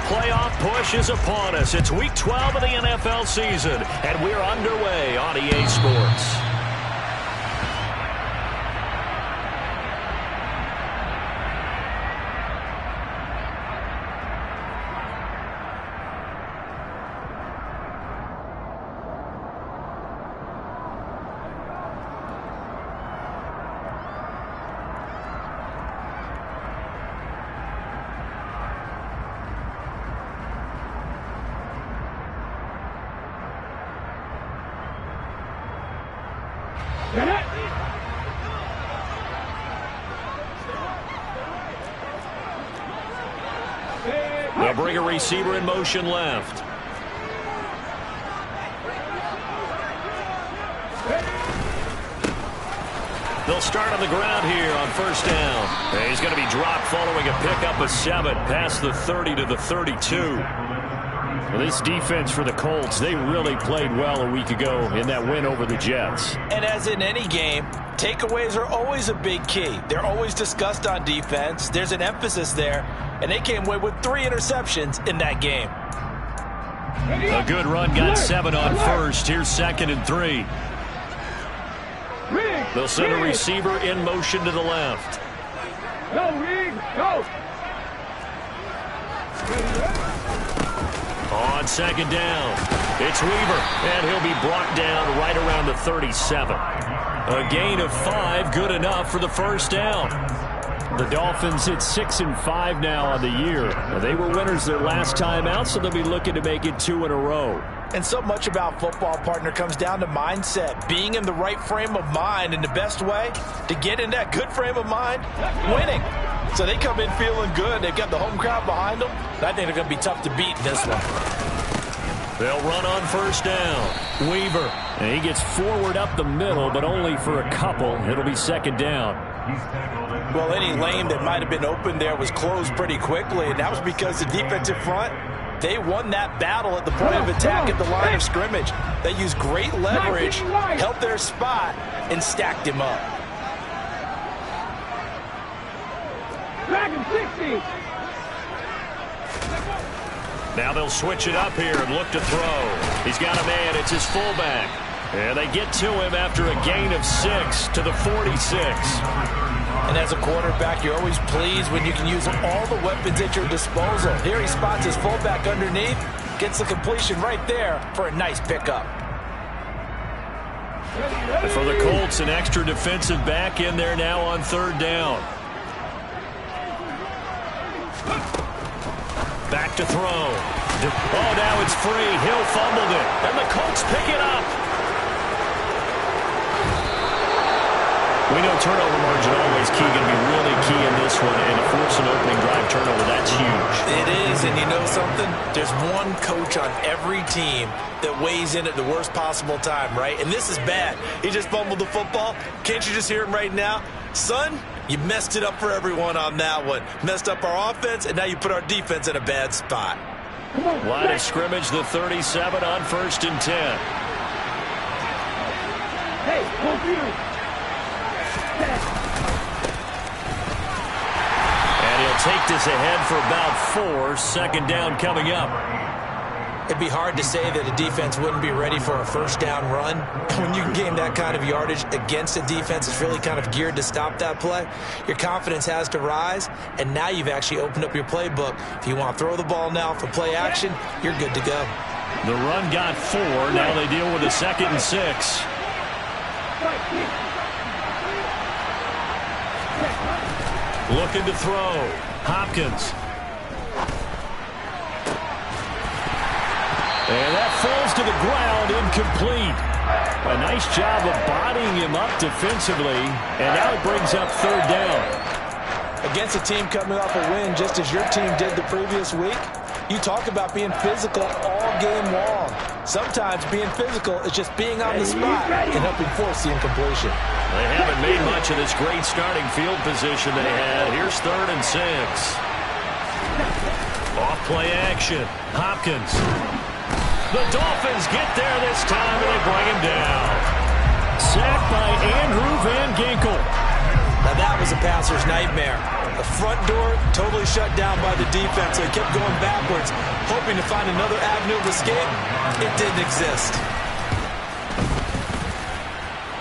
playoff push is upon us. It's Week 12 of the NFL season, and we're underway on EA Sports. They'll bring a receiver in motion left. They'll start on the ground here on first down. And he's going to be dropped following a pickup of 7 past the 30 to the 32. Well, this defense for the Colts, they really played well a week ago in that win over the Jets. And as in any game, takeaways are always a big key. They're always discussed on defense. There's an emphasis there, and they came away with 3 interceptions in that game. A good run got 7 on first. Here's 2nd and 3. They'll send a receiver in motion to the left. Go, Reed, go! On 2nd down, it's Weaver, and he'll be brought down right around the 37. A gain of 5, good enough for the first down. The Dolphins hit 6-5 now on the year. They were winners their last time out, so they'll be looking to make it 2 in a row. And so much about football, partner, comes down to mindset. Being in the right frame of mind, and the best way to get in that good frame of mind, winning. So they come in feeling good. They've got the home crowd behind them. I think they're going to be tough to beat in this one. They'll run on first down. Weaver, and he gets forward up the middle, but only for a couple. It'll be 2nd down. Well, any lane that might have been open there was closed pretty quickly, and that was because the defensive front, they won that battle at the point of attack at the line of scrimmage. They used great leverage, held their spot, and stacked him up. Dragon 60. Now they'll switch it up here and look to throw. He's got a man. It's his fullback. And they get to him after a gain of 6 to the 46. And as a quarterback, you're always pleased when you can use all the weapons at your disposal. Here he spots his fullback underneath, gets the completion right there for a nice pickup. For the Colts, an extra defensive back in there now on 3rd down. Back to throw. Oh, now it's free. Hill fumbled it. And the Colts pick it up. We know turnover margin always key, going to be really key in this one, and to force an opening drive turnover, that's huge. It is, and you know something? There's one coach on every team that weighs in at the worst possible time, right? And this is bad. He just fumbled the football. Can't you just hear him right now? Son, you messed it up for everyone on that one. Messed up our offense, and now you put our defense in a bad spot. Line of scrimmage, the 37 on 1st and 10. Hey, computer. And he'll take this ahead for about 4. 2nd down coming up. It'd be hard to say that a defense wouldn't be ready for a first down run. When you can gain that kind of yardage against a defense that's really kind of geared to stop that play, your confidence has to rise, and now you've actually opened up your playbook. If you want to throw the ball now for play action, you're good to go. The run got 4. Now they deal with a 2nd and 6. Looking to throw. Hopkins. And that falls to the ground, incomplete. A nice job of bodying him up defensively, and now it brings up 3rd down. Against a team coming off a win, just as your team did the previous week, you talk about being physical all game long. Sometimes being physical is just being on the spot and helping force the incompletion. They haven't made much of this great starting field position they had. Here's 3rd and 6. Off play action. Hopkins. The Dolphins get there this time, and they bring him down. Sacked by Andrew Van Ginkel. Now that was a passer's nightmare. The front door totally shut down by the defense, so he kept going backwards, hoping to find another avenue of escape. It didn't exist.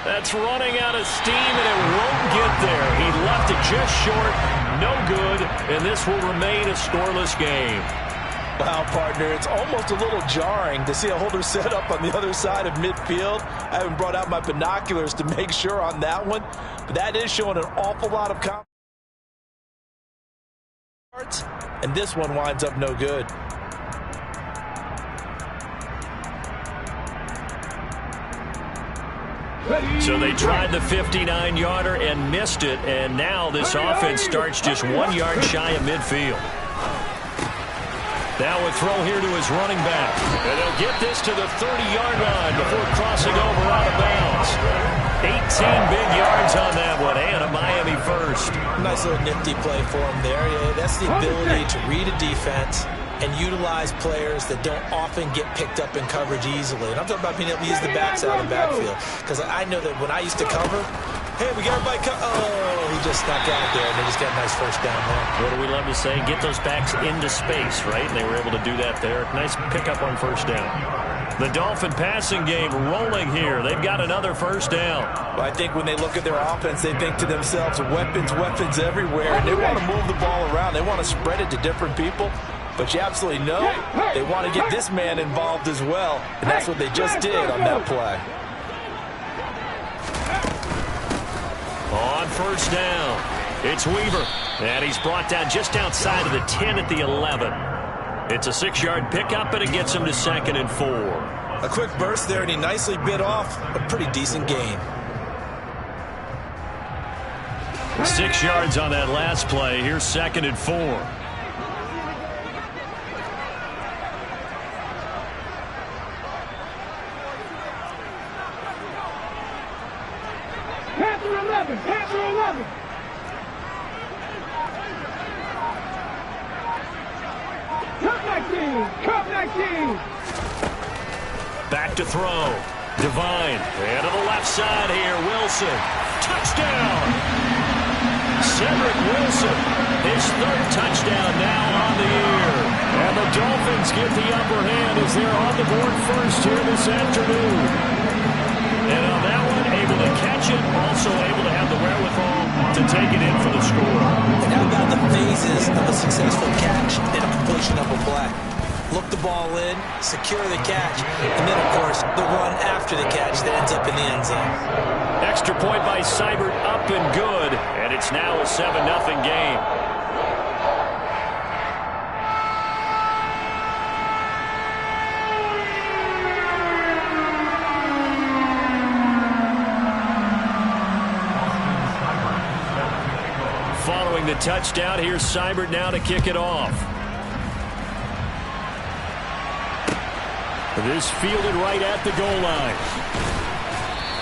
That's running out of steam, and it won't get there. He left it just short, no good, and this will remain a scoreless game. Wow, partner, it's almost a little jarring to see a holder set up on the other side of midfield. I haven't brought out my binoculars to make sure on that one, but that is showing an awful lot of confidence. And this one winds up no good. So they tried the 59-yarder and missed it, and now this offense starts just 1 yard shy of midfield. Now a throw here to his running back. And they'll get this to the 30-yard line before crossing over out of bounds. 18 big yards on that one, and a Miami first. Nice little nifty play for him there. Yeah, that's the ability to read a defense and utilize players that don't often get picked up in coverage easily. And I'm talking about being able to use the backs out of the backfield. Because I know that when I used to cover, hey, we got everybody he just snuck out there, and they just got a nice first down there. What do we love to say? Get those backs into space, right? And they were able to do that there. Nice pickup on first down. The Dolphin passing game rolling here. They've got another first down. Well, I think when they look at their offense, they think to themselves, weapons, weapons everywhere. And they want to move the ball around. They want to spread it to different people. But you absolutely know they want to get this man involved as well. And that's what they just did on that play. On first down, it's Weaver. And he's brought down just outside of the 10 at the 11. It's a 6-yard pickup, and it gets him to 2nd and 4. A quick burst there, and he nicely bit off a pretty decent gain. 6 yards on that last play. Here's 2nd and 4. Panther 11. Cup 19. Back to throw. Devine. And to the left side here. Wilson. Touchdown. Cedric Wilson. His 3rd touchdown now on the year. And the Dolphins get the upper hand as they're on the board first here this afternoon. And on that one, able to catch it, also able to have the wherewithal to take it in for the score. And how about the phases of a successful catch and a completion of a play? Look the ball in, secure the catch, and then, of course, the run after the catch that ends up in the end zone. Extra point by Seibert, up and good, and it's now a 7-0 game. Following the touchdown, here's Seibert now to kick it off. This fielded right at the goal line.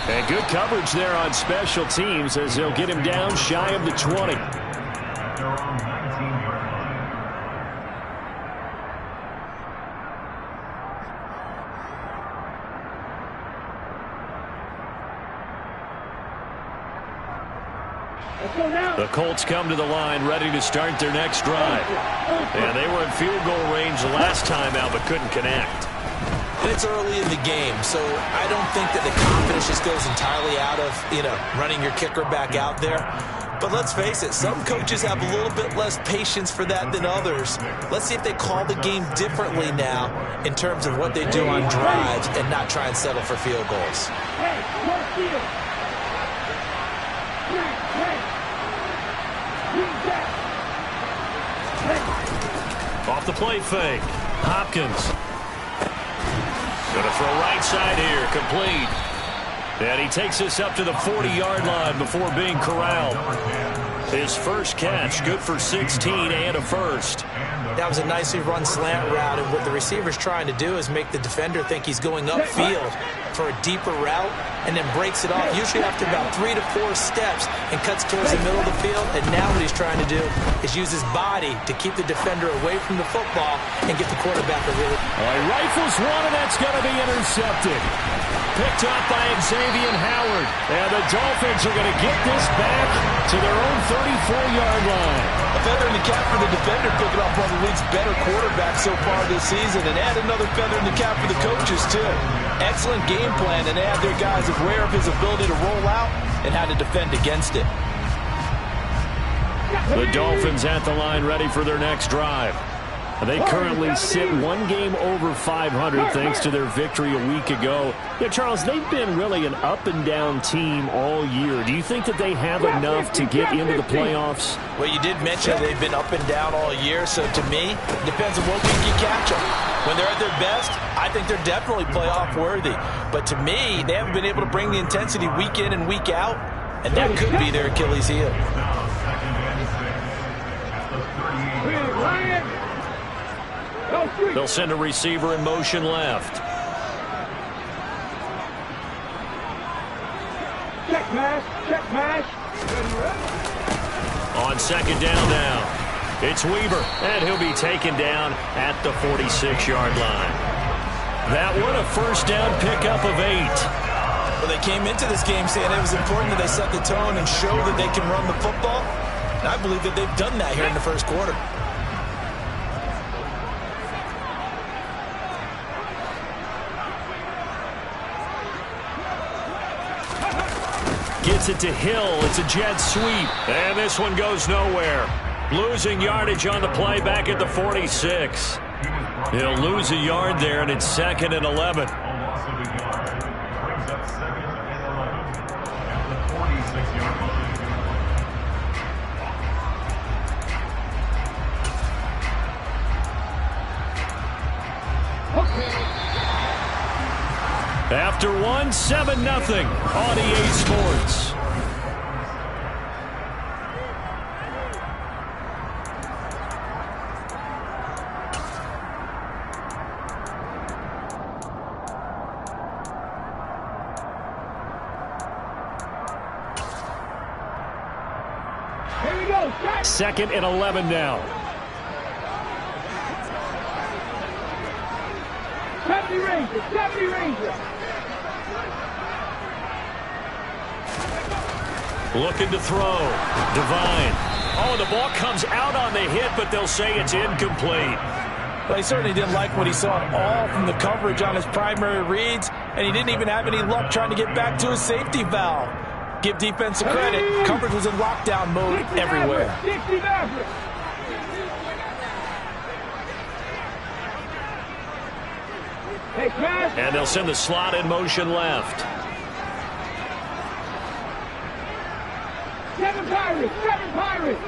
And good coverage there on special teams as they'll get him down shy of the 20. The Colts come to the line ready to start their next drive. And they were in field goal range the last time out but couldn't connect. And it's early in the game, so I don't think that the confidence just goes entirely out of, running your kicker back out there. But let's face it, some coaches have a little bit less patience for that than others. Let's see if they call the game differently now in terms of what they do on drives and not try and settle for field goals. Off the play fake. Hopkins. Going to throw right side here. Complete. And he takes this up to the 40-yard line before being corralled. His first catch, good for 16 and a first. That was a nicely run slant route, and what the receiver's trying to do is make the defender think he's going upfield for a deeper route and then breaks it off, usually after about 3 to 4 steps, and cuts towards the middle of the field. And now what he's trying to do is use his body to keep the defender away from the football and get the quarterback a really... He rifles one, and that's going to be intercepted. Picked up by Xavier Howard. And the Dolphins are going to get this back to their own 34-yard line. A feather in the cap for the defender, picking off one of the league's better quarterbacks so far this season, and add another feather in the cap for the coaches, too. Excellent game plan, and they have their guys aware of his ability to roll out and how to defend against it. The Dolphins at the line, ready for their next drive. They currently sit one game over 500 thanks to their victory a week ago. Yeah, Charles, they've been really an up-and-down team all year. Do you think that they have enough to get into the playoffs? Well, you did mention they've been up and down all year, so to me, it depends on what week you catch them. When they're at their best, I think they're definitely playoff worthy. But to me, they haven't been able to bring the intensity week in and week out, and that could be their Achilles heel. They'll send a receiver in motion left. Check pass, check pass. On second down now, it's Weaver, and he'll be taken down at the 46-yard line. That one a first down pickup of 8. Well, they came into this game saying it was important that they set the tone and show that they can run the football. And I believe that they've done that here in the first quarter. Gets it to Hill. It's a jet sweep. And this one goes nowhere. Losing yardage on the play back at the 46. He'll lose a yard there, and it's 2nd and 11. After one, 7-0 on EA Sports. Here we go. 2nd and 11 now. 70 Rangers, 70 Rangers. Looking to throw. Divine. Oh, the ball comes out on the hit, but they'll say it's incomplete. Well, he certainly didn't like what he saw at all from the coverage on his primary reads, and he didn't even have any luck trying to get back to his safety valve. Give defense credit. Coverage was in lockdown mode everywhere. 60 Mavericks. Hey, pass. And they'll send the slot in motion left. 7 Pirates, 7 Pirates.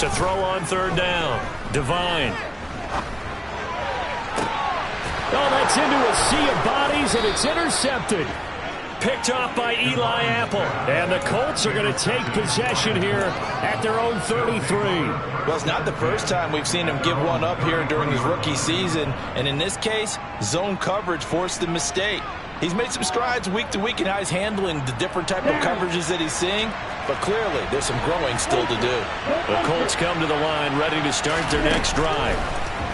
To throw on third down. Divine. Oh, that's into a sea of bodies, and it's intercepted. Picked off by Eli Apple. And the Colts are going to take possession here at their own 33. Well, it's not the first time we've seen him give one up here during his rookie season. And in this case, zone coverage forced the mistake. He's made some strides week to week in how he's handling the different type of coverages that he's seeing. But clearly, there's some growing still to do. The Colts come to the line ready to start their next drive.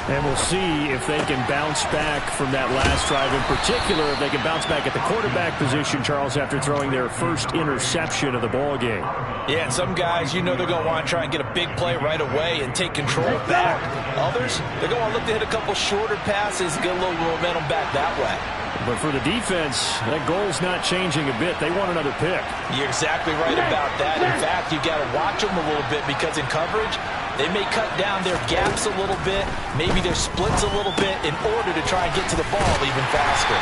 And we'll see if they can bounce back from that last drive. In particular, if they can bounce back at the quarterback position, Charles, after throwing their first interception of the ball game. Yeah, and some guys, you know they're going to want to try and get a big play right away and take control back. Others, they're going to look to hit a couple shorter passes and get a little momentum back that way. But for the defense, that goal's not changing a bit. They want another pick. You're exactly right about that. In fact, you got to watch them a little bit because in coverage, they may cut down their gaps a little bit, maybe their splits a little bit in order to try and get to the ball even faster.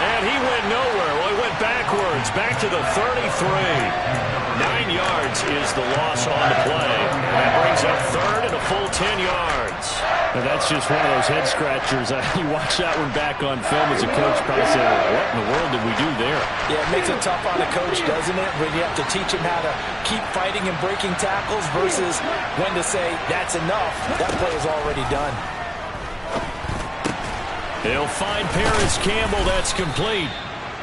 And he went nowhere. Well, he went backwards, back to the 33. 9 yards is the loss on the play. That brings up third and a full 10 yards. And that's just one of those head scratchers. You watch that one back on film as a coach, probably say, what in the world did we do there? Yeah, it makes it tough on a coach, doesn't it? When you have to teach him how to keep fighting and breaking tackles versus when to say, that's enough. That play is already done. They'll find Paris Campbell. That's complete.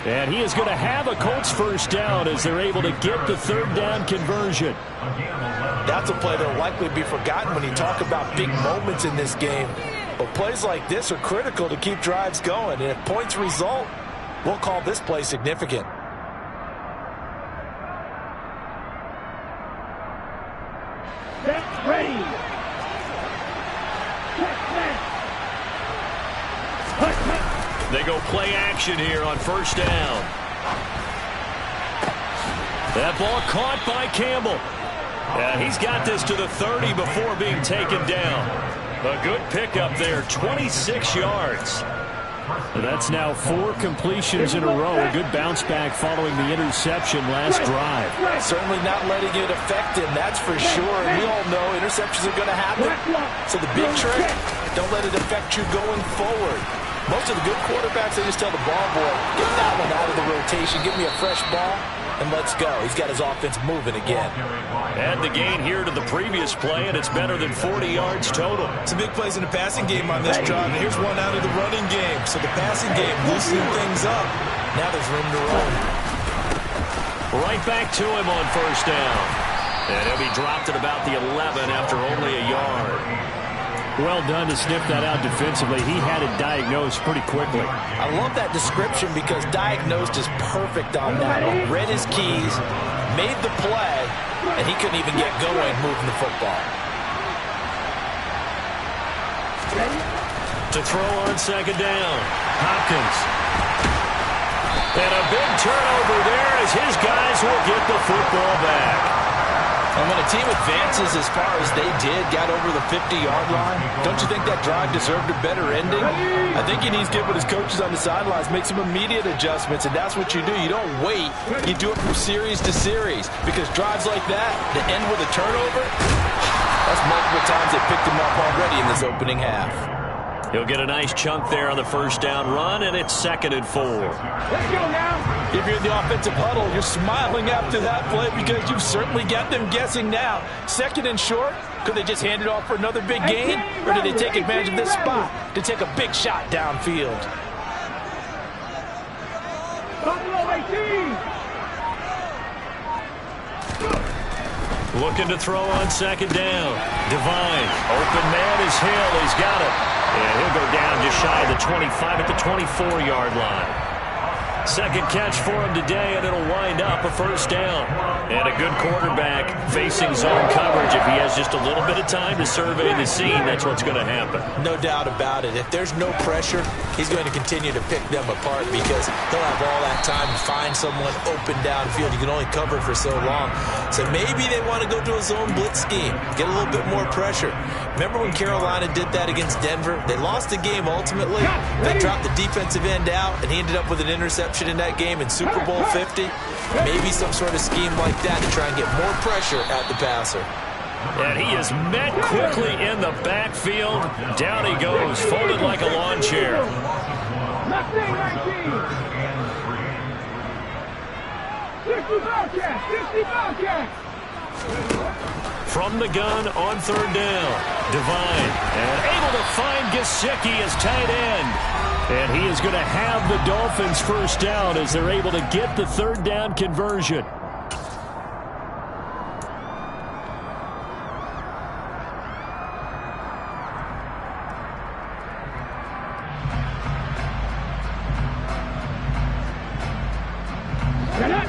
And he is going to have a Colts first down as they're able to get the third down conversion. That's a play that will likely be forgotten when you talk about big moments in this game. But plays like this are critical to keep drives going. And if points result, we'll call this play significant. Set, ready. They go play action here on first down. That ball caught by Campbell. And he's got this to the 30 before being taken down. A good pickup there, 26 yards. And that's now 4 completions in a row. A good bounce back following the interception last drive. Certainly not letting it affect him, that's for sure. And we all know interceptions are going to happen. So the big trick, don't let it affect you going forward. Most of the good quarterbacks, they just tell the ball boy, get that one out of the rotation, give me a fresh ball, and let's go. He's got his offense moving again. Add the gain here to the previous play, and it's better than 40 yards total. Some big plays in the passing game on this drive, and here's one out of the running game. So the passing game loosening things up. Now there's room to roll. Right back to him on first down. And he'll be dropped at about the 11 after only a yard. Well done to sniff that out defensively. He had it diagnosed pretty quickly. I love that description because diagnosed is perfect on that. He read his keys, made the play, and he couldn't even get going moving the football. To throw on second down, Hopkins. And a big turnover there as his guys will get the football back. And when a team advances as far as they did, got over the 50-yard line, don't you think that drive deserved a better ending? I think he needs to get with his coaches on the sidelines, make some immediate adjustments, and that's what you do. You don't wait. You do it from series to series because drives like that, that end with a turnover, that's multiple times they picked him up already in this opening half. He'll get a nice chunk there on the first down run, and it's 2nd and 4. Let's go now. If you're in the offensive huddle, you're smiling after that play because you've certainly got them guessing now. 2nd and short, could they just hand it off for another big gain? Or did they take advantage of this spot to take a big shot downfield? Buffalo 18. Looking to throw on second down. Devine, open man is Hill. He's got it. And he'll go down just shy of the 25 at the 24-yard line. Second catch for him today, and it'll wind up a first down. And a good quarterback facing zone coverage. If he has just a little bit of time to survey the scene, that's what's going to happen. No doubt about it. If there's no pressure, he's going to continue to pick them apart because he'll have all that time to find someone open downfield. You can only cover for so long. So maybe they want to go to a zone blitz scheme, get a little bit more pressure. Remember when Carolina did that against Denver? They lost the game ultimately. They dropped the defensive end out, and he ended up with an interception in that game in Super Bowl 50. Maybe some sort of scheme like that to try and get more pressure at the passer. And he is met quickly in the backfield. Down he goes, folded like a lawn chair. Left wing 19. 60 Bobcats. 60 Bobcats. From the gun on third down. Devine, and able to find Gesicki as tight end. And he is going to have the Dolphins first down as they're able to get the third down conversion. Get it.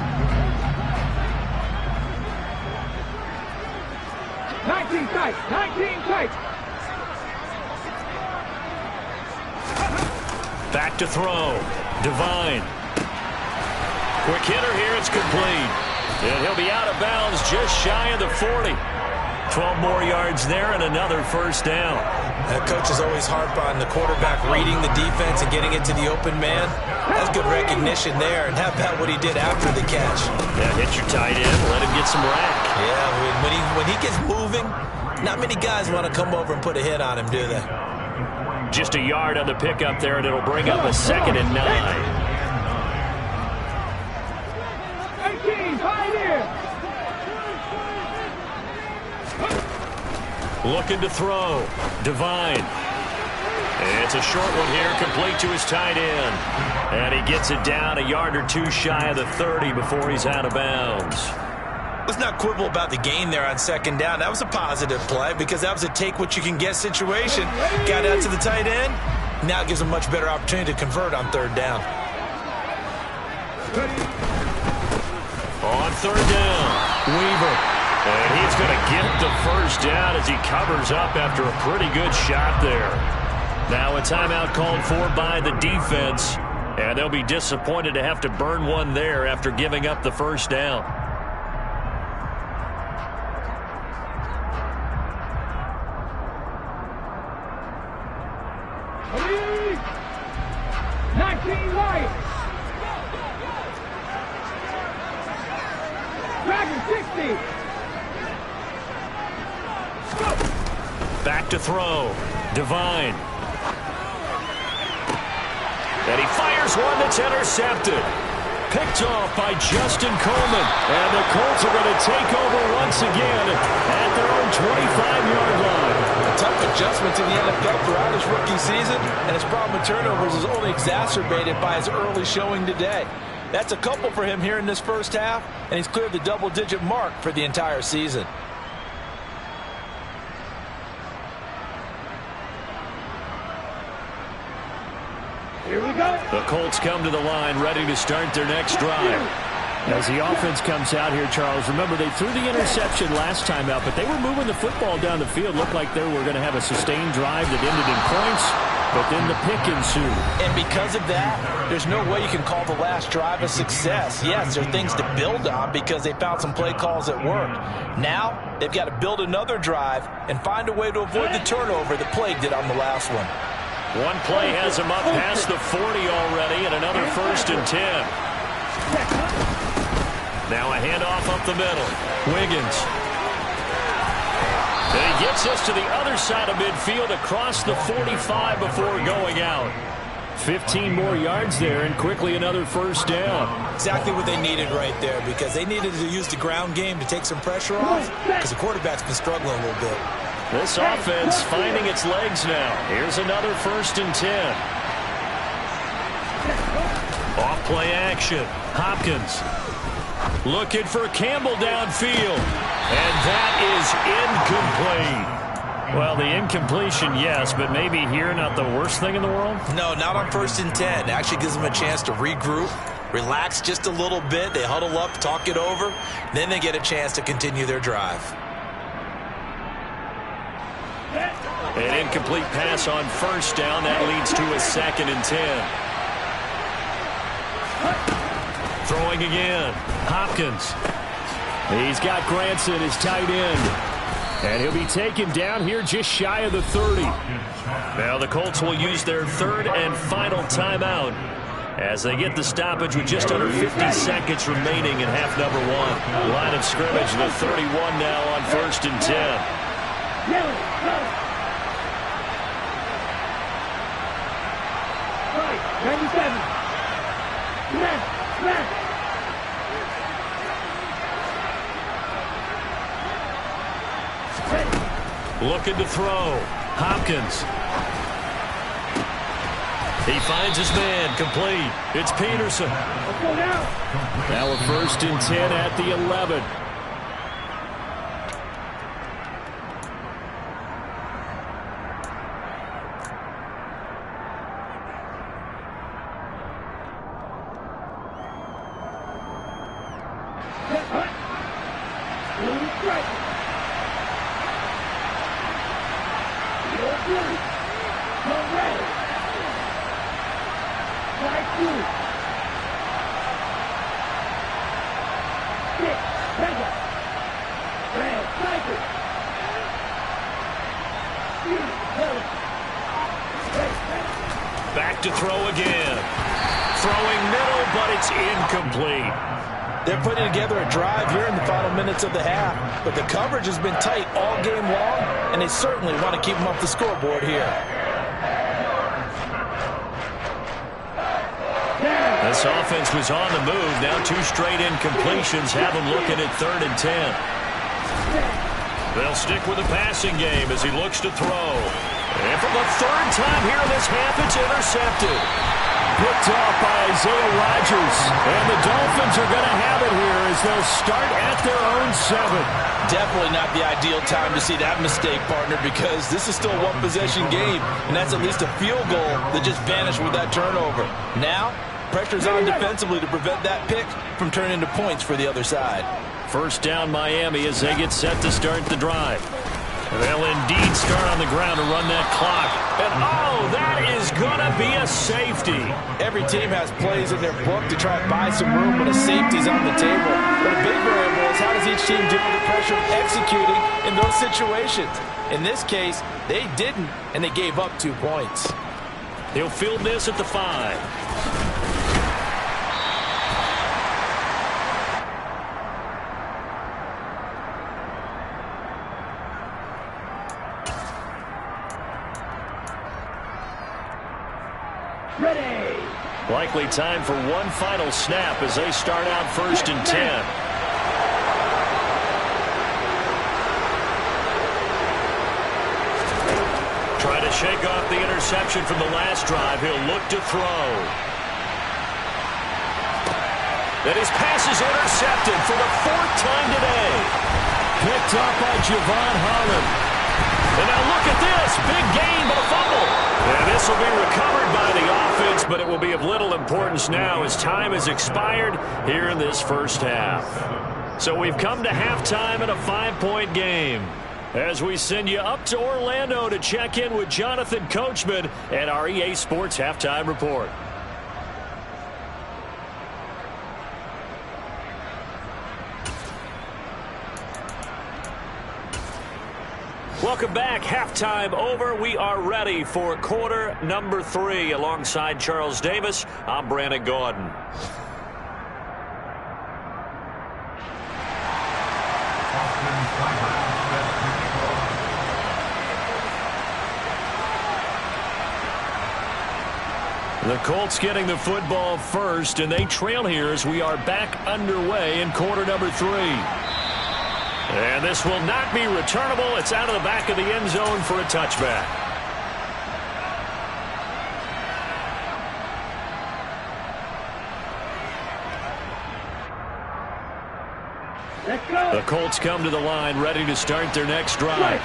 19 tight. 19 tight. Back to throw. Devine. Quick hitter here. It's complete. And he'll be out of bounds just shy of the 40. 12 more yards there and another first down. Coach is always harp on the quarterback reading the defense and getting it to the open man. That's good recognition there, and how about what he did after the catch? Yeah, hit your tight end, let him get some rack. Yeah, when he gets moving, not many guys want to come over and put a hit on him, do they? Just a yard on the pickup there, and it'll bring up a 2nd and 9. 18, Pioneer. Looking to throw. Divine. It's a short one here, complete to his tight end. And he gets it down a yard or two shy of the 30 before he's out of bounds. Let's not quibble about the gain there on 2nd down. That was a positive play because that was a take-what-you-can-get situation. Got out to the tight end. Now it gives him a much better opportunity to convert on 3rd down. On 3rd down, Weaver. And he's going to get the 1st down as he covers up after a pretty good shot there. Now a timeout called for by the defense. And they'll be disappointed to have to burn one there after giving up the 1st down. Please. 19 right. Dragon 60. Back to throw. Divine. And he fires one that's intercepted. Picked off by Justin Coleman. And the Colts are going to take over once again at their own 25-yard line. A tough adjustment to the NFL throughout his rookie season, and his problem with turnovers is only exacerbated by his early showing today. That's a couple for him here in this 1st half, and he's cleared the double-digit mark for the entire season. Here we go. The Colts come to the line ready to start their next drive. As the offense comes out here, Charles, remember they threw the interception last time out, but they were moving the football down the field. Looked like they were going to have a sustained drive that ended in points, but then the pick ensued. And because of that, there's no way you can call the last drive a success. Yes, there are things to build on because they found some play calls that worked. Now, they've got to build another drive and find a way to avoid the turnover that plagued it on the last one. One play has him up past the 40 already, and another 1st and 10. Now a handoff up the middle. Wiggins. And he gets us to the other side of midfield across the 45 before going out. 15 more yards there, and quickly another 1st down. Exactly what they needed right there, because they needed to use the ground game to take some pressure off, because the quarterback's been struggling a little bit. This offense finding its legs now. Here's another 1st and 10. Off play action. Hopkins looking for Campbell downfield. And that is incomplete. Well, the incompletion, yes, but maybe here not the worst thing in the world? No, not on 1st and 10. It actually gives them a chance to regroup, relax just a little bit. They huddle up, talk it over. Then they get a chance to continue their drive. An incomplete pass on 1st down. That leads to a 2nd and 10. Throwing again. Hopkins. He's got Granson, his tight end. And he'll be taken down here just shy of the 30. Now the Colts will use their 3rd and final timeout as they get the stoppage with just under 50 seconds remaining in half number 1. Line of scrimmage, the 31 now on 1st and 10. 97. Left. Looking to throw. Hopkins. He finds his man. Complete. It's Peterson. Let's go now. Now a 1st and 10 at the 11. back to throw again. Throwing middle, but it's incomplete. They're putting together a drive here in the final minutes of the half, but the coverage has been tight all game long, and they certainly want to keep them off the scoreboard here. This offense was on the move. Now 2 straight incompletions have them looking at 3rd and 10. They'll stick with the passing game as he looks to throw. And for the 3rd time here in this half, it's intercepted. Picked off by Isaiah Rodgers. And the Dolphins are going to have it here as they'll start at their own 7. Definitely not the ideal time to see that mistake, partner, because this is still a one-possession game, and that's at least a field goal that just vanished with that turnover. Now, pressure's on defensively to prevent that pick from turning into points for the other side. First down Miami as they get set to start the drive. They'll indeed start on the ground to run that clock. And, oh, that is going to be a safety. Every team has plays in their book to try and buy some room when a safety's on the table. But a big variable is how does each team deal with the pressure of executing in those situations. In this case, they didn't, and they gave up 2 points. They'll field this at the 5. Ready. Likely time for one final snap as they start out 1st and 10. Trying to shake off the interception from the last drive. He'll look to throw. And his pass is intercepted for the 4th time today. Picked up by Javon Holland. And now look at this. Big gain, but a fumble. And this will be recovered by the offense, but it will be of little importance now as time has expired here in this first half. So we've come to halftime in a 5-point game. As we send you up to Orlando to check in with Jonathan Coachman at our EA Sports Halftime Report. Welcome back. Halftime over. We are ready for quarter number 3. Alongside Charles Davis, I'm Brandon Gordon. The Colts getting the football first, and they trail here as we are back underway in quarter number 3. And this will not be returnable. It's out of the back of the end zone for a touchback. Let's go. The Colts come to the line ready to start their next drive.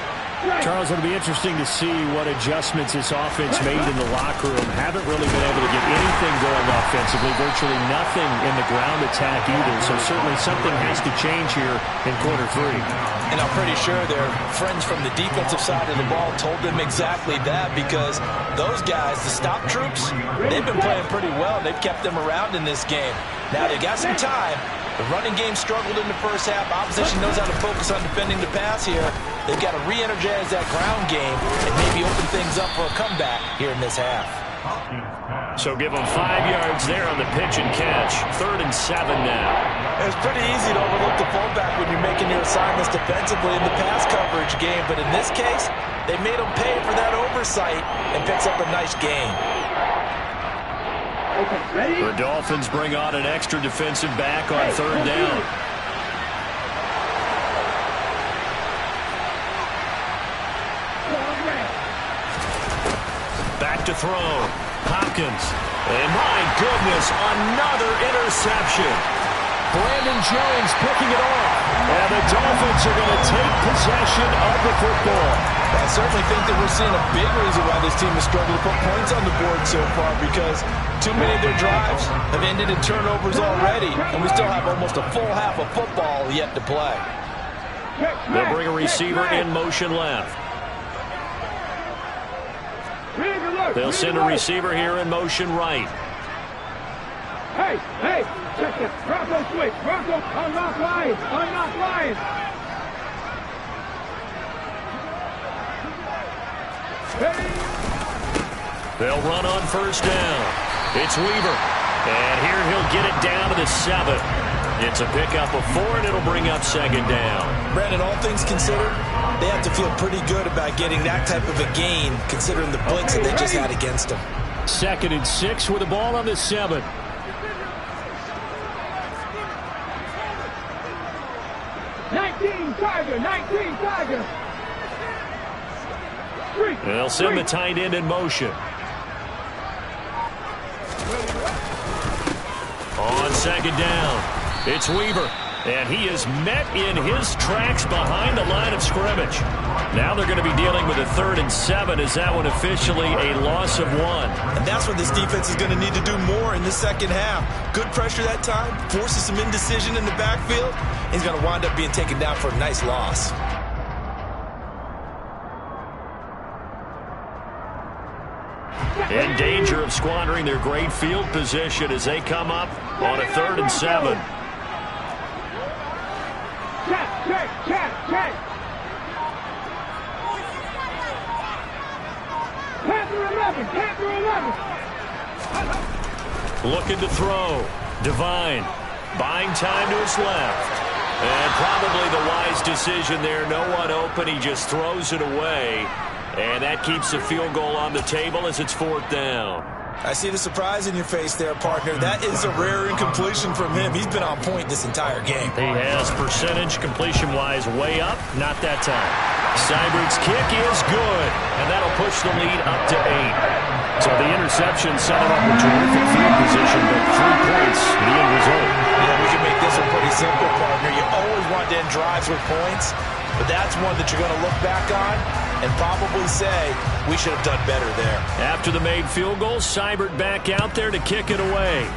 Charles, it'll be interesting to see what adjustments this offense made in the locker room. Haven't really been able to get anything going offensively, virtually nothing in the ground attack either. So certainly something has to change here in quarter 3. And I'm pretty sure their friends from the defensive side of the ball told them exactly that, because those guys, the stop troops, they've been playing pretty well. They've kept them around in this game. Now they got some time. The running game struggled in the first half. Opposition knows how to focus on defending the pass here. They've got to re-energize that ground game and maybe open things up for a comeback here in this half. So give them 5 yards there on the pitch and catch. 3rd and 7 now. It's pretty easy to overlook the fullback when you're making your assignments defensively in the pass coverage game. But in this case, they made him pay for that oversight and picks up a nice gain. Ready? The Dolphins bring on an extra defensive back on 3rd down. Back to throw. Hopkins. And my goodness, another interception. Brandon Jones picking it off. And the Dolphins are going to take possession of the football. I certainly think that we're seeing a big reason why this team has struggled to put points on the board so far, because too many of their drives have ended in turnovers already, and we still have almost a full half of football yet to play. They'll bring a receiver in motion left. They'll send a receiver here in motion right. Hey, check this. Bronco switch. Bronco, unlock lines. Unlock lines. Ready? They'll run on first down. It's Weaver. And here he'll get it down to the 7. It's a pickup of 4, and it'll bring up second down. Brandon, all things considered, they have to feel pretty good about getting that type of a gain, considering the blitz that they just had against them. 2nd and 6 with the ball on the 7. Tiger. They'll send the tight end in motion. On second down, it's Weaver. And he is met in his tracks behind the line of scrimmage. Now they're going to be dealing with a 3rd and 7. Is that one officially a loss of 1? And that's what this defense is going to need to do more in the second half. Good pressure that time, forces some indecision in the backfield. He's going to wind up being taken down for a nice loss. In danger of squandering their great field position as they come up on a 3rd and 7. Check. Panther 11. Looking to throw. Divine buying time to his left. And probably the wise decision there. No one open. He just throws it away. And that keeps the field goal on the table as it's 4th down. I see the surprise in your face there, partner. That is a rare incompletion from him. He's been on point this entire game. He has percentage completion-wise way up. Not that time. Seibert's kick is good, and that'll push the lead up to 8. So the interception set him up with terrific field position, but 3 points, the end result. Yeah, we can make this one pretty simple, partner. You always want to end drives with points, but that's one that you're going to look back on and probably say, we should have done better there. After the made field goal, Seibert back out there to kick it away.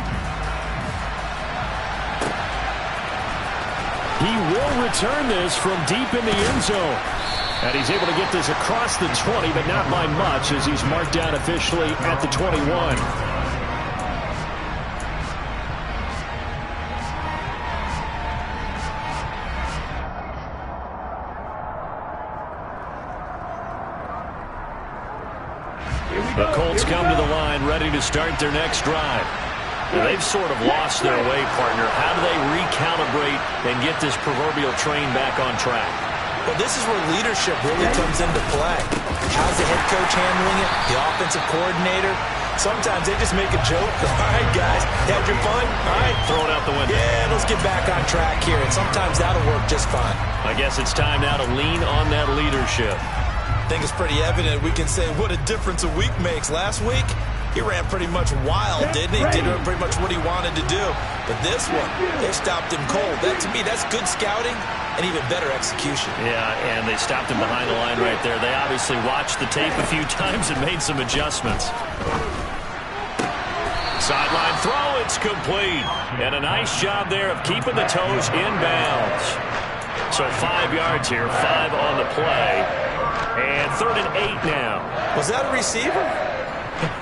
He will return this from deep in the end zone. And he's able to get this across the 20, but not by much as he's marked down officially at the 21. The Colts come to the line ready to start their next drive. And they've sort of lost their way, partner. How do they recalibrate and get this proverbial train back on track? Well, this is where leadership really comes into play. How's the head coach handling it? The offensive coordinator? Sometimes they just make a joke. All right, guys, had your fun? All right. Throw it out the window. Yeah, let's get back on track here. And sometimes that'll work just fine. I guess it's time now to lean on that leadership. I think it's pretty evident we can say what a difference a week makes. Last week, he ran pretty much wild, didn't he? Did pretty much what he wanted to do. But this one, they stopped him cold. That, to me, that's good scouting and even better execution. Yeah, and they stopped him behind the line right there. They obviously watched the tape a few times and made some adjustments. Sideline throw, it's complete. And a nice job there of keeping the toes in bounds. So 5 yards here, 5 on the play. And 3rd and 8 now. Was that a receiver?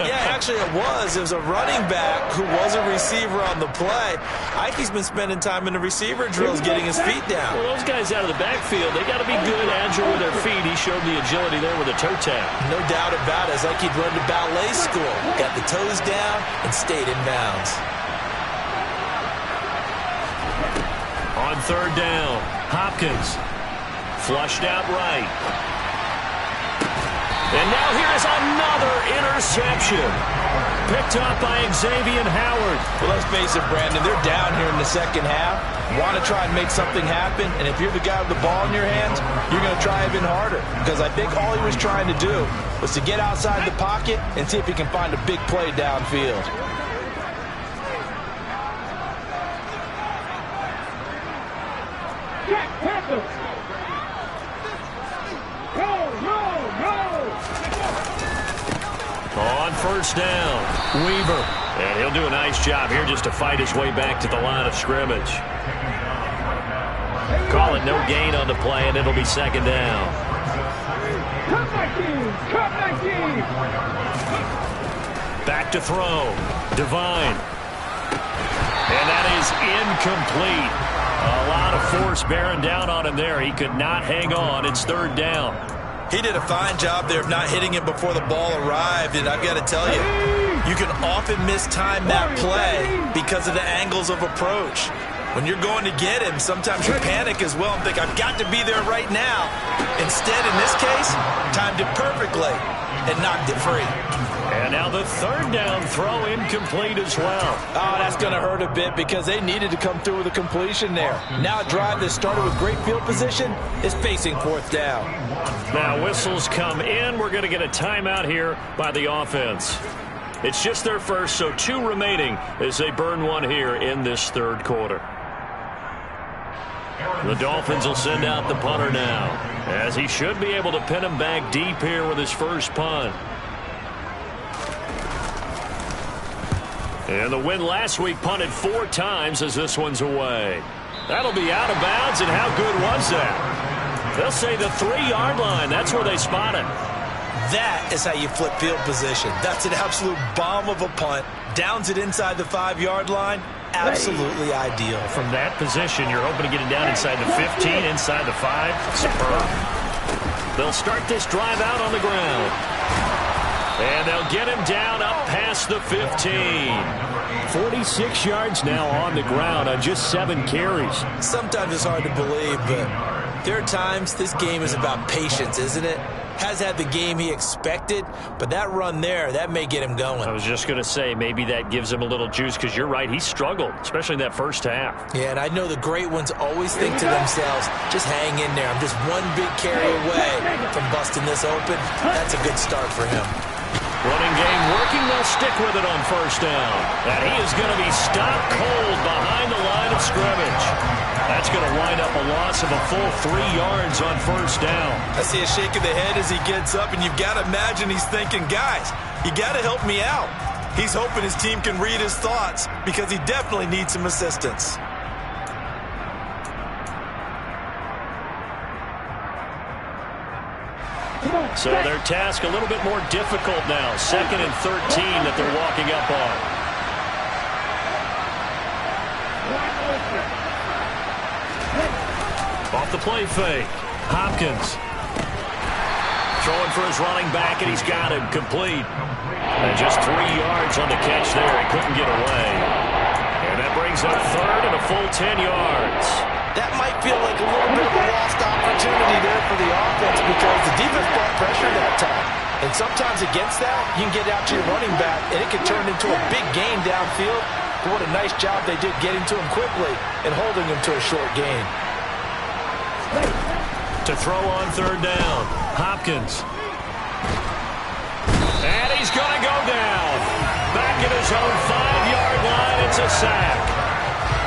Yeah, actually it was. It was a running back who was a receiver on the play. Ike's been spending time in the receiver drills getting his feet down. Well, those guys out of the backfield, they got to be good, agile with their feet. He showed the agility there with a toe tap. No doubt about it. It's like he'd run to ballet school. Got the toes down and stayed in bounds. On 3rd down, Hopkins flushed out right. And now here is another interception. Picked up by Xavier Howard. Well, let's face it, Brandon, they're down here in the second half. Want to try and make something happen, and if you're the guy with the ball in your hands, you're going to try even harder. Because I think all he was trying to do was to get outside the pocket and see if he can find a big play downfield. On 1st down, Weaver. And he'll do a nice job here just to fight his way back to the line of scrimmage. Call it no gain on the play, and it'll be 2nd down. Back to throw. Divine. And that is incomplete. A lot of force bearing down on him there. He could not hang on. It's 3rd down. He did a fine job there of not hitting him before the ball arrived, and I've got to tell you, you can often mistime that play because of the angles of approach. When you're going to get him, sometimes you panic as well and think, I've got to be there right now. Instead, in this case, timed it perfectly and knocked it free. And now the third down throw incomplete as well. Oh, that's going to hurt a bit because they needed to come through with a completion there. Now a drive that started with great field position is facing fourth down. Now whistles come in. We're going to get a timeout here by the offense. It's just their first, so 2 remaining as they burn one here in this third quarter. The Dolphins will send out the punter now, as he should be able to pin him back deep here with his first punt. And the win last week punted 4 times as this one's away. That'll be out of bounds, and how good was that? They'll say the 3-yard line. That's where they spot it. That is how you flip field position. That's an absolute bomb of a punt. Downs it inside the 5-yard line. Absolutely ideal. From that position, you're hoping to get it down inside the 15, inside the 5. Superb. They'll start this drive out on the ground. And they'll get him down up past the 15. 46 yards now on the ground on just 7 carries. Sometimes it's hard to believe, but there are times this game is about patience, isn't it? Has had the game he expected, but that run there, that may get him going. I was just going to say, maybe that gives him a little juice, because you're right, he struggled, especially in that first half. Yeah, and I know the great ones always think to themselves, just hang in there. I'm just one big carry away from busting this open. That's a good start for him. Running game working, they'll stick with it on first down. And he is going to be stopped cold behind the line of scrimmage. That's going to wind up a loss of a full 3 yards on first down. I see a shake of the head as he gets up, and you've got to imagine he's thinking, guys, you got to help me out. He's hoping his team can read his thoughts because he definitely needs some assistance. So their task a little bit more difficult now. 2nd and 13 that they're walking up on. Off the play fake. Hopkins. Throwing for his running back, and he's got him complete. And just 3 yards on the catch there. He couldn't get away. And that brings up 3rd and a full 10 yards. That might feel like a little bit of a lost opportunity there for the offense because the defense brought pressure that time. And sometimes against that, you can get out to your running back, and it can turn into a big gain downfield. But what a nice job they did getting to him quickly and holding him to a short gain. To throw on 3rd down, Hopkins. And he's going to go down. Back at his own 5-yard line, it's a sack.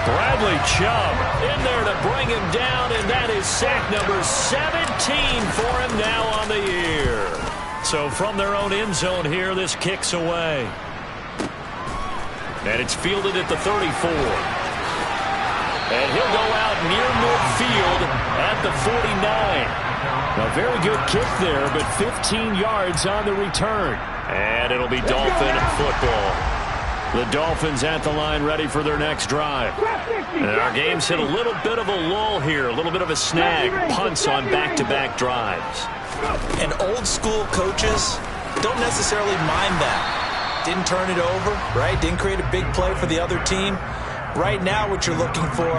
Bradley Chubb in there to bring him down, and that is sack number 17 for him now on the year. So from their own end zone here, this kicks away. And it's fielded at the 34. And he'll go out near midfield at the 49. A very good kick there, but 15 yards on the return. And it'll be Dolphin football. The Dolphins at the line ready for their next drive. And our game's hit a little bit of a lull here, a little bit of a snag. Punts on back-to-back drives. And old school coaches don't necessarily mind that. Didn't turn it over, right? Didn't create a big play for the other team. Right now what you're looking for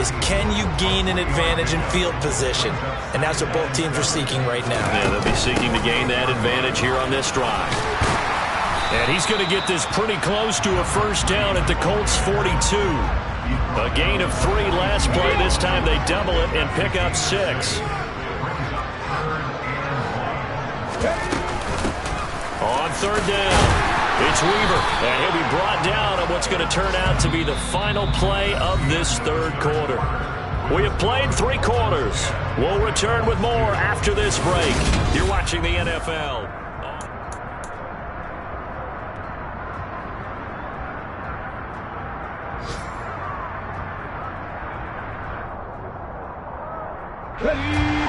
is can you gain an advantage in field position? And that's what both teams are seeking right now. Yeah, they'll be seeking to gain that advantage here on this drive. And he's going to get this pretty close to a first down at the Colts 42. A gain of 3 last play. This time they double it and pick up 6. On 3rd down, it's Weaver. And he'll be brought down on what's going to turn out to be the final play of this 3rd quarter. We have played 3 quarters. We'll return with more after this break. You're watching the NFL.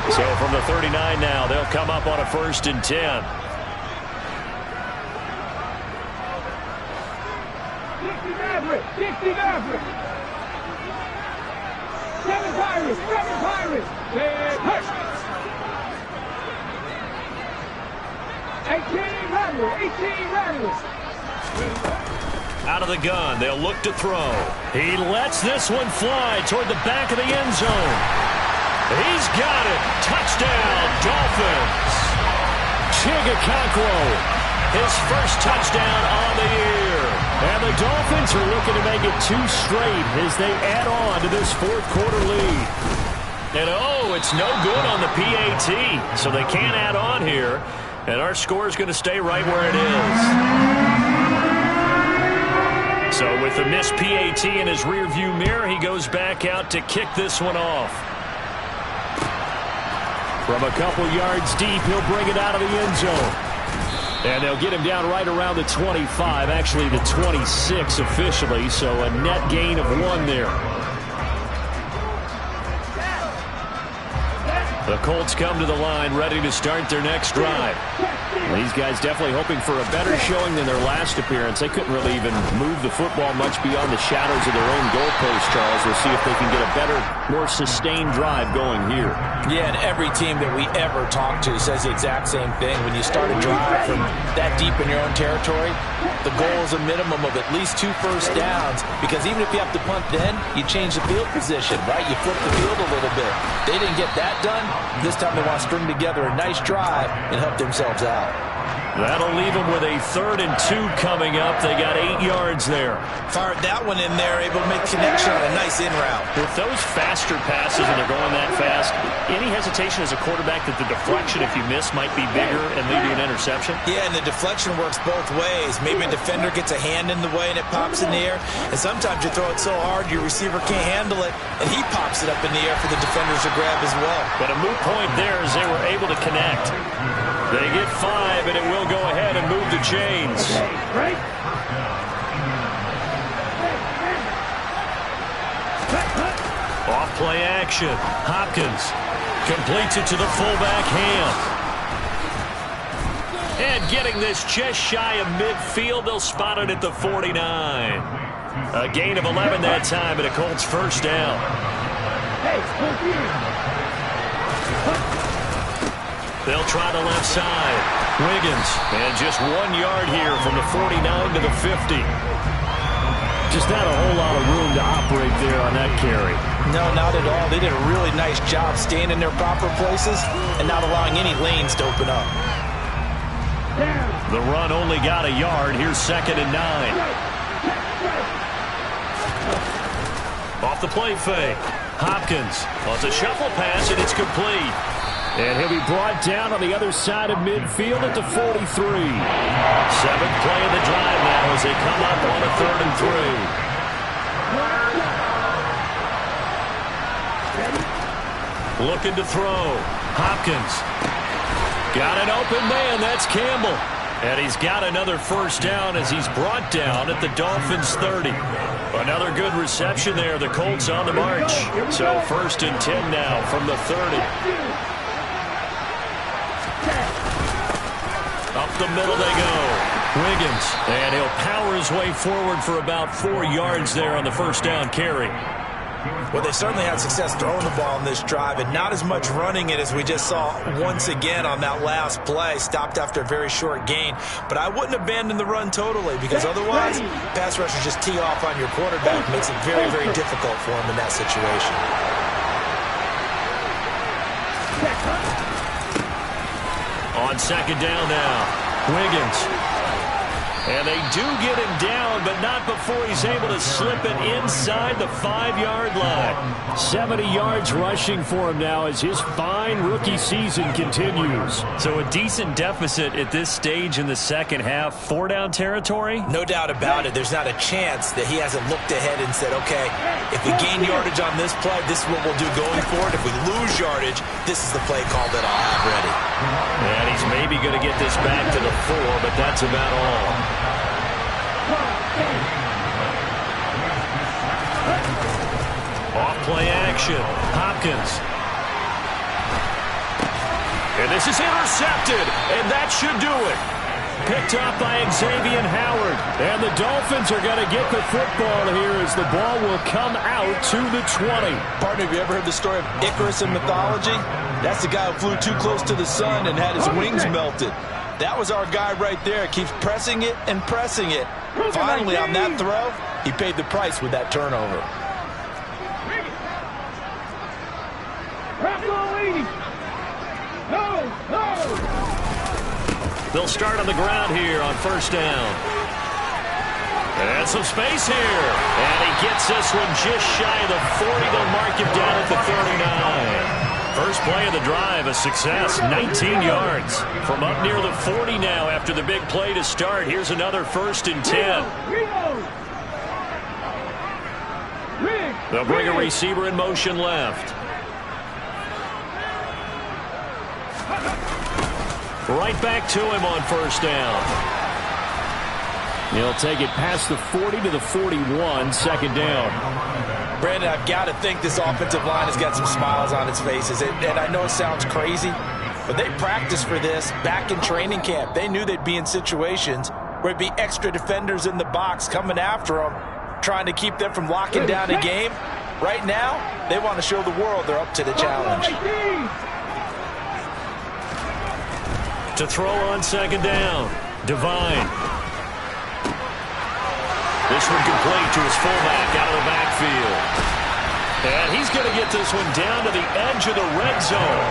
So from the 39 now, they'll come up on a 1st and 10. Dixie Maverick. 7 Pirates. 7 Pirates. 18 ready. 18 ready. Out of the gun, they'll look to throw. He lets this one fly toward the back of the end zone. He's got it. Touchdown, Dolphins. Chigakakwo, his first touchdown on the year. And the Dolphins are looking to make it 2 straight as they add on to this fourth quarter lead. And it's no good on the PAT, so they can't add on here. And our score is going to stay right where it is. So with the missed PAT in his rearview mirror, he goes back out to kick this one off. From a couple yards deep, he'll bring it out of the end zone. And they'll get him down right around the 25, actually the 26 officially, so a net gain of 1 there. The Colts come to the line ready to start their next drive. These guys definitely hoping for a better showing than their last appearance. They couldn't really even move the football much beyond the shadows of their own goalpost, Charles. We'll see if they can get a better, more sustained drive going here. Yeah, and every team that we ever talk to says the exact same thing. When you start a drive from that deep in your own territory, the goal is a minimum of at least 2 first downs, because even if you have to punt then, you change the field position, right? You flip the field a little bit. They didn't get that done. This time they want to string together a nice drive and help themselves out. That'll leave them with a 3rd and 2 coming up. They got 8 yards there. Fired that one in there, able to make connection on a nice in route. With those faster passes and they're going that fast, any hesitation as a quarterback that the deflection, if you miss, might be bigger and lead to an interception? Yeah, and the deflection works both ways. Maybe a defender gets a hand in the way and it pops in the air. And sometimes you throw it so hard your receiver can't handle it, and he pops it up in the air for the defenders to grab as well. But a moot point there as they were able to connect. They get 5, and it will go ahead and move the chains. Off play action. Hopkins completes it to the fullback Ham. And getting this just shy of midfield, they'll spot it at the 49. A gain of 11 that time, and a Colts first down. They'll try the left side. Wiggins, and just 1 yard here from the 49 to the 50. Just not a whole lot of room to operate there on that carry. No, not at all. They did a really nice job staying in their proper places and not allowing any lanes to open up. The run only got a yard. Here's 2nd and 9. Off the play fake. Hopkins. Well, it's a shuffle pass, and it's complete. And he'll be brought down on the other side of midfield at the 43. 7th play of the drive now as they come up on a 3rd and 3. Looking to throw. Hopkins. Got an open man. That's Campbell. And he's got another first down as he's brought down at the Dolphins 30. Another good reception there. The Colts on the march. So 1st and 10 now from the 30. Up the middle they go. Wiggins. And he'll power his way forward for about 4 yards there on the first down carry. Well, they certainly had success throwing the ball in this drive, and not as much running it as we just saw once again on that last play. Stopped after a very short gain. But I wouldn't abandon the run totally, because otherwise, pass rushers just tee off on your quarterback. Makes it very, very difficult for him in that situation. On 2nd down now, Wiggins. And they do get him down, but not before he's able to slip it inside the 5-yard line. 70 yards rushing for him now as his fine rookie season continues. So a decent deficit at this stage in the second half. 4-down territory? No doubt about it. There's not a chance that he hasn't looked ahead and said, okay, if we gain yardage on this play, this is what we'll do going forward. If we lose yardage, this is the play call that I'll have ready. And he's maybe going to get this back to the 4, but that's about all. Off play action. Hopkins. And this is intercepted, and that should do it. Picked up by Xavier Howard. And the Dolphins are going to get the football here as the ball will come out to the 20. Partner, have you ever heard the story of Icarus in mythology? That's the guy who flew too close to the sun and had his wings melted. That was our guy right there. Keeps pressing it and pressing it. Finally, on that throw, he paid the price with that turnover. They'll start on the ground here on first down. And some space here. And he gets this one just shy of the 40. They'll mark him down at the 39. First play of the drive, a success, 19 yards. From up near the 40 now after the big play to start. Here's another 1st and 10. They'll bring a receiver in motion left. Right back to him on first down. He'll take it past the 40 to the 41, second down. Brandon, I've got to think this offensive line has got some smiles on its faces. And I know it sounds crazy, but they practiced for this back in training camp. They knew they'd be in situations where it'd be extra defenders in the box coming after them, trying to keep them from locking down a game. Right now, they want to show the world they're up to the challenge. To throw on second down, Devine. This one complete to his fullback out of the backfield. And he's going to get this one down to the edge of the red zone.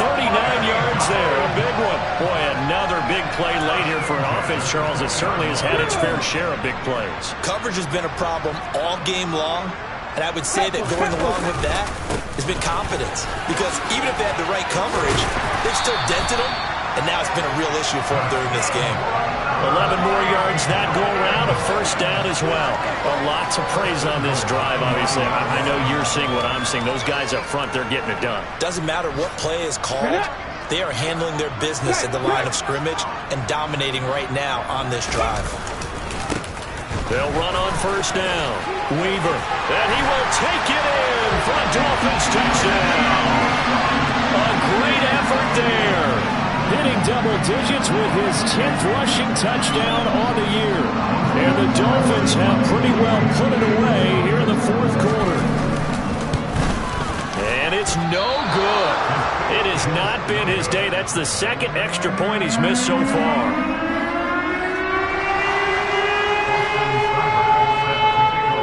39 yards there, a big one. Boy, another big play late here for an offense, Charles, that certainly has had its fair share of big plays. Coverage has been a problem all game long, and I would say that going along with that has been confidence. Because even if they had the right coverage, they've still dented them, and now it's been a real issue for them during this game. 11 more yards that go around, a first down as well. Well, lots of praise on this drive, obviously. I know you're seeing what I'm seeing. Those guys up front, they're getting it done. Doesn't matter what play is called. They are handling their business at the line of scrimmage and dominating right now on this drive. They'll run on first down. Weaver, and he will take it in for a Dolphins touchdown. A great effort there. Hitting double digits with his 10th rushing touchdown on the year. And the Dolphins have pretty well put it away here in the fourth quarter. And it's no good. It has not been his day. That's the second extra point he's missed so far.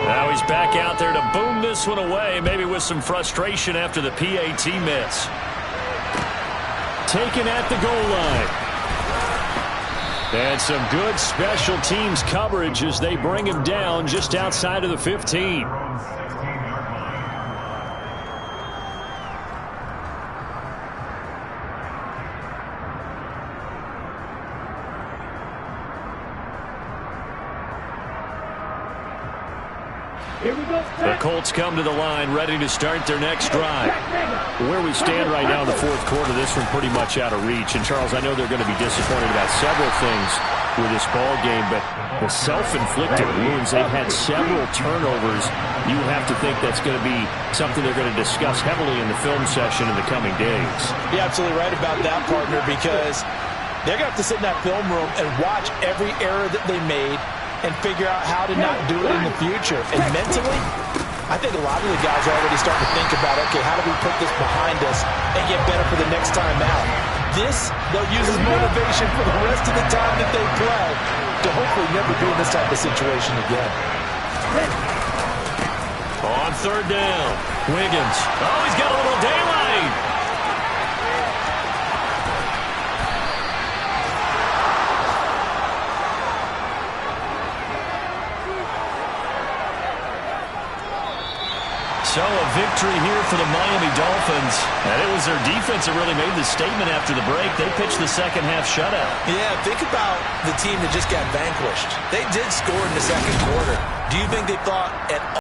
Now he's back out there to boom this one away, maybe with some frustration after the PAT miss. Taken at the goal line. And some good special teams coverage as they bring him down just outside of the 15. The Colts come to the line, ready to start their next drive. Where we stand right now in the fourth quarter, this one pretty much out of reach. And, Charles, I know they're going to be disappointed about several things with this ball game, but the self-inflicted wounds, they've had several turnovers. You would have to think that's going to be something they're going to discuss heavily in the film session in the coming days. You're absolutely right about that, partner, because they're going to have to sit in that film room and watch every error that they made and figure out how to not do it in the future. And mentally, I think a lot of the guys are already starting to think about, okay, how do we put this behind us and get better for the next time out? This, they'll use as motivation for the rest of the time that they play to hopefully never be in this type of situation again. On third down, Wiggins. Oh, he's got a little daylight. So a victory here for the Miami Dolphins. And it was their defense that really made the statement after the break. They pitched the second half shutout. Yeah, think about the team that just got vanquished. They did score in the second quarter. Do you think they thought at